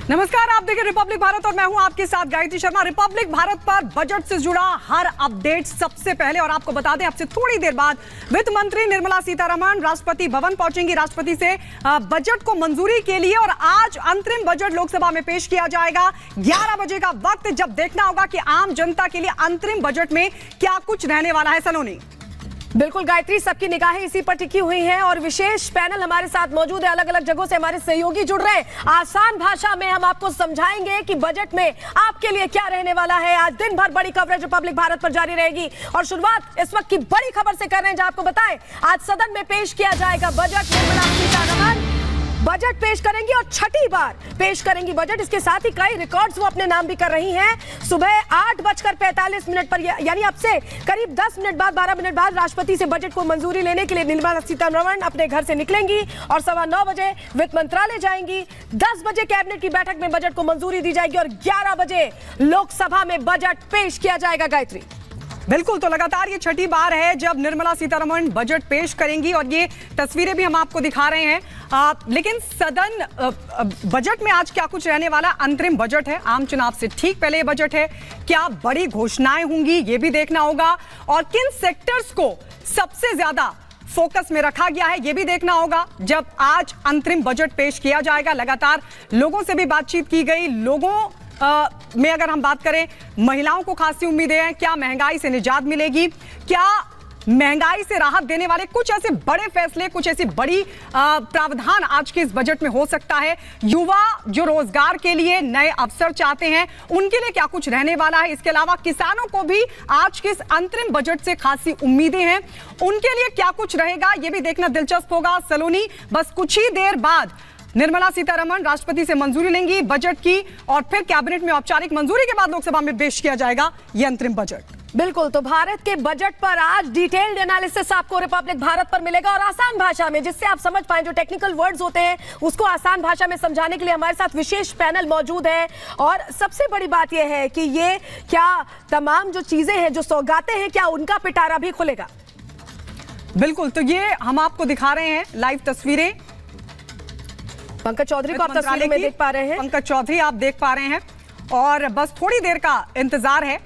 नमस्कार, आप देखिए रिपब्लिक भारत और मैं हूं आपके साथ गायत्री शर्मा। रिपब्लिक भारत पर बजट से जुड़ा हर अपडेट सबसे पहले, और आपको बता दें आपसे थोड़ी देर बाद वित्त मंत्री निर्मला सीतारमण राष्ट्रपति भवन पहुंचेंगी। राष्ट्रपति से बजट को मंजूरी के लिए, और आज अंतरिम बजट लोकसभा में पेश किया जाएगा। 11 बजे का वक्त, जब देखना होगा कि आम जनता के लिए अंतरिम बजट में क्या कुछ रहने वाला है। सलोनी। बिल्कुल गायत्री, सबकी निगाहें इसी पर टिकी हुई हैं और विशेष पैनल हमारे साथ मौजूद है। अलग अलग जगहों से हमारे सहयोगी जुड़ रहे हैं। आसान भाषा में हम आपको समझाएंगे कि बजट में आपके लिए क्या रहने वाला है। आज दिन भर बड़ी कवरेज रिपब्लिक भारत पर जारी रहेगी और शुरुआत इस वक्त की बड़ी खबर से कर रहे हैं, जहां आपको बताएं आज सदन में पेश किया जाएगा बजट। निर्मला सीतारमण बजट पेश करेंगी और छठी बार पेश करेंगी बजट। इसके साथ ही कई रिकॉर्ड्स वो अपने नाम भी कर रही हैं। सुबह 8:45 पर, यानी अब से करीब 10 मिनट बाद, 12 मिनट बाद राष्ट्रपति से बजट को मंजूरी लेने के लिए निर्मला सीतारमण अपने घर से निकलेंगी और 9:15 बजे वित्त मंत्रालय जाएंगी। 10 बजे कैबिनेट की बैठक में बजट को मंजूरी दी जाएगी और 11 बजे लोकसभा में बजट पेश किया जाएगा। गायत्री, बिल्कुल, तो लगातार ये छठी बार है जब निर्मला सीतारमण बजट पेश करेंगी और ये तस्वीरें भी हम आपको दिखा रहे हैं। लेकिन सदन बजट में आज क्या कुछ रहने वाला। अंतरिम बजट है, आम चुनाव से ठीक पहले ये बजट है। क्या बड़ी घोषणाएं होंगी ये भी देखना होगा, और किन सेक्टर्स को सबसे ज्यादा फोकस में रखा गया है ये भी देखना होगा जब आज अंतरिम बजट पेश किया जाएगा। लगातार लोगों से भी बातचीत की गई। लोगों में अगर हम बात करें, महिलाओं को खासी उम्मीदें हैं। क्या महंगाई से निजात मिलेगी? क्या महंगाई से राहत देने वाले कुछ ऐसे बड़े फैसले, कुछ ऐसी बड़ी प्रावधान आज के इस बजट में हो सकता है? युवा जो रोजगार के लिए नए अवसर चाहते हैं, उनके लिए क्या कुछ रहने वाला है? इसके अलावा किसानों को भी आज के इस अंतरिम बजट से खासी उम्मीदें हैं, उनके लिए क्या कुछ रहेगा ये भी देखना दिलचस्प होगा। सलोनी, बस कुछ ही देर बाद निर्मला सीतारमण राष्ट्रपति से मंजूरी लेंगी बजट की, और फिर कैबिनेट में औपचारिक मंजूरी के बाद लोकसभा में पेश किया जाएगा ये अंतरिम बजट। बिल्कुल, तो भारत के बजट पर आज डिटेल्ड एनालिसिस आपको रिपब्लिक भारत पर मिलेगा और आसान भाषा में, जिससे आप समझ पाएं। जो टेक्निकल वर्ड्स होते हैं उसको आसान भाषा में समझाने के लिए हमारे साथ विशेष पैनल मौजूद है। और सबसे बड़ी बात यह है कि ये क्या तमाम जो चीजें हैं, जो सौगातें हैं, क्या उनका पिटारा भी खुलेगा? बिल्कुल, तो ये हम आपको दिखा रहे हैं लाइव तस्वीरें। पंकज चौधरी को आप तस्वीरों में देख पा रहे हैं। पंकज चौधरी आप देख पा रहे हैं, और बस थोड़ी देर का इंतजार है,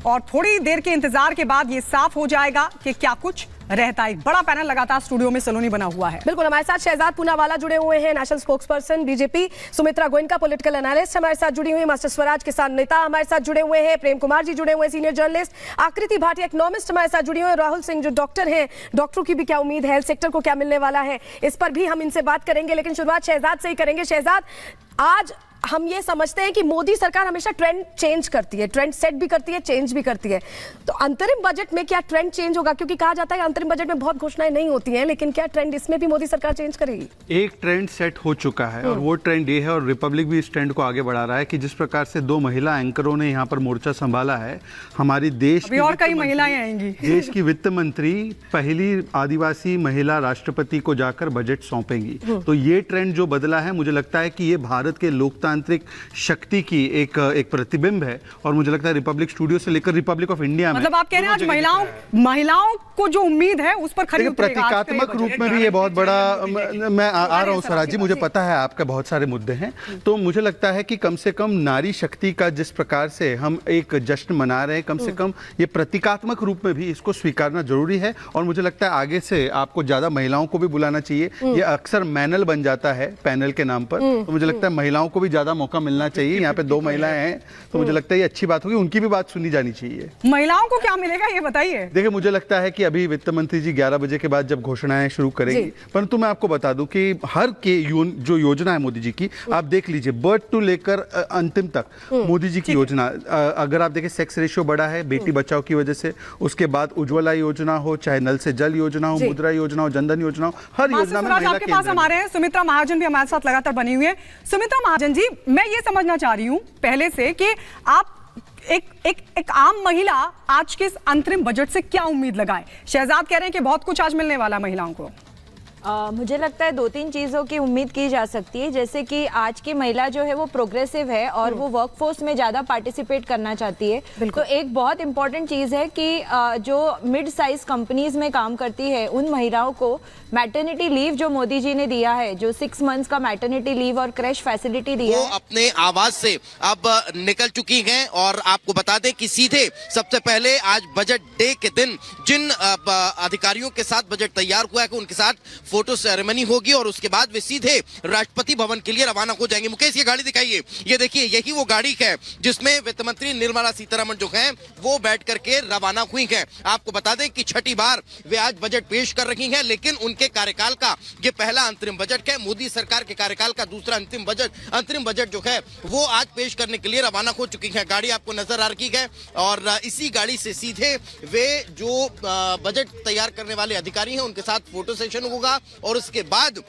और थोड़ी देर के इंतजार के बाद ये साफ हो जाएगा कि क्या कुछ रहता है। बड़ा पैनल लगातार स्टूडियो में सलोनी बना हुआ है। बिल्कुल, हमारे साथ शहजाद पूनावाला जुड़े हुए हैं, national spokesperson BJP. Sumitra Goenka political analyst हमारे साथ जुड़ी हुई हैं। मास्टर स्वराज किसान नेता हमारे साथ जुड़े हुए हैं। प्रेम कुमार जी जुड़े हुए हैं, सीनियर जर्नलिस्ट। आकृति भाटिया इकोनॉमिस्ट हमारे साथ जुड़ी हुई है। राहुल सिंह जो डॉक्टर हैं, डॉक्टरों की भी क्या उम्मीद है, हेल्थ सेक्टर को क्या मिलने वाला है, इस पर भी हम इनसे बात करेंगे। लेकिन शुरुआत शहजाद से ही करेंगे। शहजाद, आज हम ये समझते हैं कि मोदी सरकार हमेशा ट्रेंड चेंज करती है, ट्रेंड सेट भी करती है, चेंज भी करती है। तो अंतरिम बजट में क्या ट्रेंड चेंज होगा? क्योंकि कहा जाता है अंतरिम बजट में बहुत घोषणाएं नहीं होती हैं, लेकिन क्या ट्रेंड इसमें भी मोदी सरकार चेंज करेगी? एक ट्रेंड सेट हो चुका है और वो ट्रेंड ये है, और रिपब्लिक भी इस ट्रेंड को आगे बढ़ा रहा है कि जिस प्रकार से 2 महिला एंकरों ने यहाँ पर मोर्चा संभाला है, हमारी देश की और कई महिलाएं आएंगी। देश की वित्त मंत्री पहली आदिवासी महिला राष्ट्रपति को जाकर बजट सौंपेंगी। तो ये ट्रेंड जो बदला है, मुझे लगता है कि ये भारत के लोकतांत्रिक शक्ति की एक प्रतिबिंब है। और मुझे लगता है रिपब्लिक स्टूडियो से लेकर रिपब्लिक ऑफ इंडिया में, मतलब आप कह रहे हैं आज महिलाओं को जो उम्मीद है उस पर खरी उतरेगा। प्रतीकात्मक रूप में भी ये बहुत बड़ा, मैं आ रहा हूँ स्वराज जी, मुझे पता है आपके बहुत सारे मुद्दे हैं। तो मुझे लगता है कि कम से कम नारी शक्ति का जिस प्रकार से हम एक जश्न मना रहे हैं, कम से कम ये प्रतीकात्मक रूप में भी इसको स्वीकारना जरूरी है। और मुझे लगता है आगे से आपको ज्यादा महिलाओं को भी बुलाना चाहिए। ये अक्सर मैनल बन जाता है पैनल के नाम पर, तो मुझे लगता है महिलाओं को भी ज्यादा मौका मिलना चाहिए। यहाँ पे 2 महिलाएं हैं, तो मुझे लगता है ये अच्छी बात होगी, उनकी भी बात सुनी जानी चाहिए। महिलाओं को क्या मिलेगा ये बताइए। देखिए, मुझे लगता है कि अभी वित्त मंत्री जी 11 बजे के बाद जब घोषणाएं शुरू करेंगी, परंतु मैं आपको बता दूं कि हर के जो योजना है मोदी जी की, आप देख लीजिए बर्थ टू लेकर अंतिम तक मोदी जी की योजना। अगर आप देखें, सेक्स रेशियो बढ़ा है बेटी बचाओ की वजह से, उसके बाद उज्ज्वला योजना हो, चाहे नल से जल योजना हो, मुद्रा योजना हो, जनधन योजना हो, हर योजना में महिला आपके पास हमारे हैं सुमित्रा महाजन भी हमारे साथ लगातार बनी हुई है। सुमित्रा महाजन जी, मैं ये समझना चाह रही हूं पहले से कि आप एक आम महिला आज के इस अंतरिम बजट से क्या उम्मीद लगाए? शहजाद कह रहे हैं कि बहुत कुछ आज मिलने वाला महिलाओं को। मुझे लगता है 2-3 चीज़ों की उम्मीद की जा सकती है, जैसे कि आज की महिला जो है वो प्रोग्रेसिव है और वो वर्कफोर्स में ज़्यादा पार्टिसिपेट करना चाहती है। तो एक बहुत इंपॉर्टेंट चीज़ है कि जो मिड साइज कंपनीज में काम करती है उन महिलाओं को मैटरनिटी लीव जो मोदी जी ने दिया है, जो 6 मंथ्स का मैटरनिटी लीव और क्रैश फैसिलिटी दिया वो है, अपने आवाज से अब निकल चुकी हैं। और आपको बता दें कि सीधे सबसे पहले आज बजट डे के दिन जिन अधिकारियों के साथ बजट तैयार हुआ है कि उनके साथ फोटो सेरेमनी होगी और उसके बाद वे सीधे राष्ट्रपति भवन के लिए रवाना हो जाएंगे। मुकेश, ये गाड़ी दिखाइए, ये देखिए, यही वो गाड़ी है जिसमें वित्त मंत्री निर्मला सीतारमण जो हैं वो बैठ करके रवाना हुई हैं। आपको बता दें कि छठी बार वे आज बजट पेश कर रही हैं, लेकिन उनके कार्यकाल का ये पहला अंतरिम बजट है। मोदी सरकार के कार्यकाल का दूसरा अंतरिम बजट जो है वो आज पेश करने के लिए रवाना हो चुकी है। गाड़ी आपको नजर आ रही है और इसी गाड़ी से सीधे वे जो बजट तैयार करने वाले अधिकारी हैं उनके साथ फोटो सेशन होगा और उसके बाद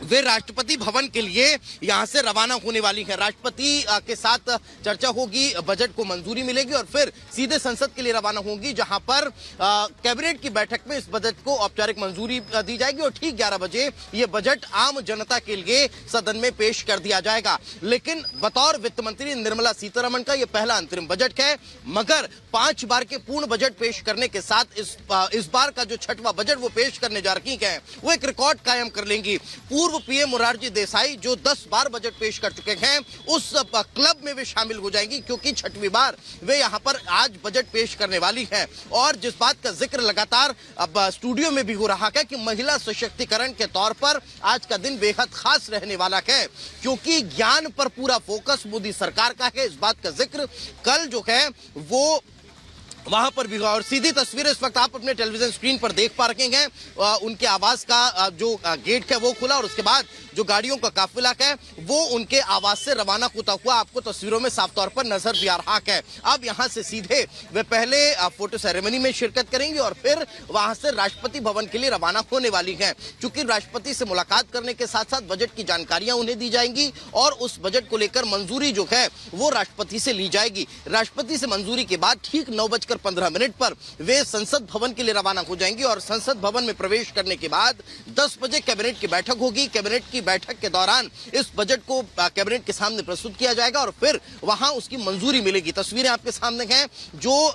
वे राष्ट्रपति भवन के लिए यहां से रवाना होने वाली है। राष्ट्रपति के साथ चर्चा होगी, बजट को मंजूरी मिलेगी और फिर सीधे संसद के लिए रवाना होंगी, जहां पर कैबिनेट की बैठक में इस बजट को औपचारिक मंजूरी दी जाएगी और ठीक 11 बजे ये बजट आम जनता के लिए सदन में पेश कर दिया जाएगा। लेकिन बतौर वित्त मंत्री निर्मला सीतारमण का यह पहला अंतरिम बजट है, मगर 5 बार के पूर्ण बजट पेश करने के साथ इस बार का जो छठवां बजट वो पेश करने जा रही है वो एक रिकॉर्ड कायम कर लेंगी। पूर्व पीएम मोरारजी देसाई जो 10 बार बजट पेश कर चुके हैं उस क्लब में वे शामिल हो जाएंगी, क्योंकि छठवीं बार वे यहां पर आज बजट पेश करने वाली है। और जिस बात का जिक्र लगातार अब स्टूडियो में भी हो रहा है कि महिला सशक्तिकरण के तौर पर आज का दिन बेहद खास रहने वाला है, क्योंकि ज्ञान पर पूरा फोकस मोदी सरकार का है। इस बात का जिक्र कल जो है वो वहां पर भी हुआ और सीधी तस्वीरें इस वक्त आप अपने टेलीविजन स्क्रीन पर देख पा रहे हैं। उनके आवास का जो गेट है वो खुला और उसके बाद जो गाड़ियों का काफिला है वो उनके आवास से रवाना होता हुआ आपको तस्वीरों में साफ तौर पर नजर भी आ रहा है। अब यहां से सीधे वे पहले फोटो सेरेमनी में शिरकत करेंगी और फिर वहां से राष्ट्रपति भवन के लिए रवाना होने वाली हैं। चूंकि राष्ट्रपति से मुलाकात करने के साथ साथ बजट की जानकारियां उन्हें दी जाएंगी और उस बजट को लेकर मंजूरी जो है वो राष्ट्रपति से ली जाएगी। राष्ट्रपति से मंजूरी के बाद ठीक 9:15 पर वे संसद भवन के लिए रवाना हो जाएंगी और संसद भवन में प्रवेश करने के बाद 10 बजे कैबिनेट की बैठक होगी। कैबिनेट की बैठक के दौरान इस बजट को कैबिनेट के सामने प्रस्तुत किया जाएगा और फिर वहां उसकी मंजूरी मिलेगी। तस्वीरें आपके सामने हैं, जो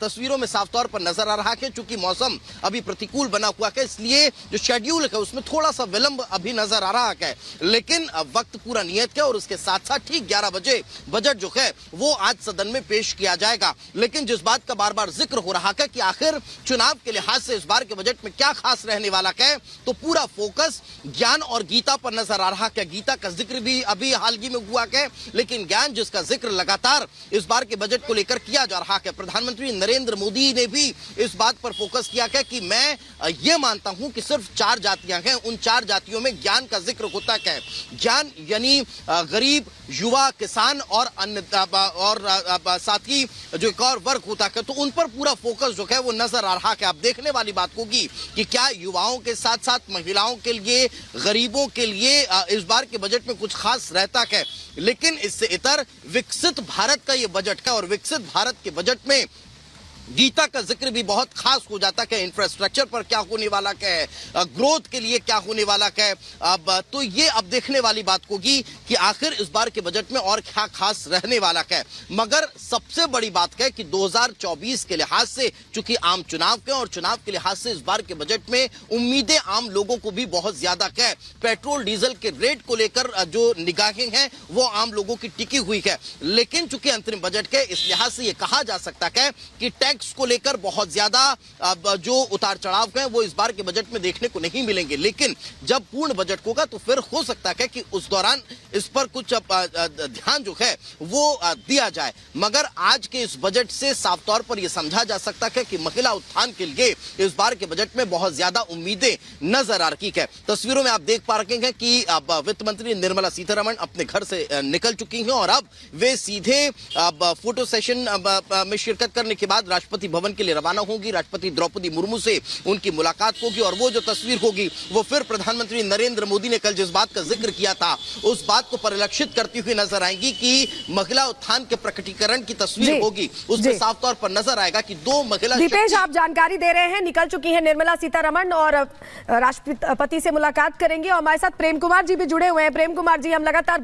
तस्वीरों में साफ तौर पर नजर आ रहा है। चूंकि मौसम अभी प्रतिकूल बना हुआ है, इसलिए जो शेड्यूल है उसमें थोड़ा सा विलंब अभी नजर आ रहा है, लेकिन वक्त पूरा नियत है और उसके साथ साथ ठीक 11 बजे बजट जो है वो आज सदन में पेश किया जाएगा। लेकिन जिस बात का बार बार जिक्र हो रहा है कि आखिर चुनाव के लिहाज से इस बार के बजट में क्या खास रहने वाला है, तो पूरा फोकस ज्ञान और गीता पर नजर आ रहा है। गीता का जिक्र भी अभी हाल ही में हुआ है, लेकिन ज्ञान जिसका जिक्र लगातार इस बार के बजट को लेकर किया जा रहा है। प्रधानमंत्री नरेंद्र मोदी ने भी इस बात पर फोकस किया है कि मैं ये मानता हूं कि सिर्फ 4 जातियां हैं, उन 4 जातियों में ज्ञान का जिक्र होता है। ज्ञान यानी गरीब, युवा, किसान और अन्य और साथ ही जो एक और वर्ग होता है, तो उन पर पूरा फोकस जो है वो नजर आ रहा है। आप देखने वाली बात होगी कि क्या युवाओं के साथ साथ महिलाओं के लिए, गरीबों के लिए इस बार के बजट में कुछ खास रहता है। लेकिन इससे इतर विकसित भारत का ये बजट है और विकसित भारत के बजट में गीता का जिक्र भी बहुत खास हो जाता है। इंफ्रास्ट्रक्चर पर क्या होने वाला है, ग्रोथ के लिए क्या होने वाला है। अब तो ये अब देखने वाली बात होगी कि आखिर इस बार के बजट में और क्या खास रहने वाला है। मगर सबसे बड़ी बात है कि 2024 के लिहाज से, चूंकि आम चुनाव के और चुनाव के लिहाज से इस बार के बजट में उम्मीदें आम लोगों को भी बहुत ज्यादा है। पेट्रोल डीजल के रेट को लेकर जो निगाहें हैं वो आम लोगों की टिकी हुई है। लेकिन चूंकि अंतरिम बजट के इस लिहाज से ये कहा जा सकता है कि टैक्स को लेकर बहुत ज्यादा जो उतार चढ़ाव है वो इस बार के बजट में देखने को नहीं मिलेंगे। लेकिन जब पूर्ण बजट होगा तो फिर हो सकता है कि उस दौरान इस पर कुछ ध्यान जो है वो दिया जाए। मगर आज के इस बजट से साफ तौर पर यह समझा जा सकता है कि महिला उत्थान के लिए इस बार के बजट में बहुत ज्यादा उम्मीदें नजर आ रही है। तस्वीरों में आप देख पा रहे हैं कि वित्त मंत्री निर्मला सीतारमण अपने घर से निकल चुकी हैं और अब वे सीधे फोटो सेशन में शिरकत करने के बाद राष्ट्रपति भवन के लिए रवाना होंगी। राष्ट्रपति द्रौपदी मुर्मू से उनकी मुलाकात होगी और वो जो तस्वीर होगी वो फिर प्रधानमंत्री नरेंद्र मोदी ने कल जिस बात का जिक्र किया था उस बात को परिलक्षित करती हुई नजर आएंगी कि महिला उत्थान के प्रकटीकरण की तस्वीर होगी। उसमें साफ तौर पर नजर आएगा कि दो महिला। दीपेश, आप जानकारी दे रहे हैं, निकल चुकी हैं निर्मला सीतारमण और राष्ट्रपति से मुलाकात करेंगे और हमारे साथ प्रेम कुमार जी भी जुड़े हुए हैं। प्रेम कुमार जी, हम लगातार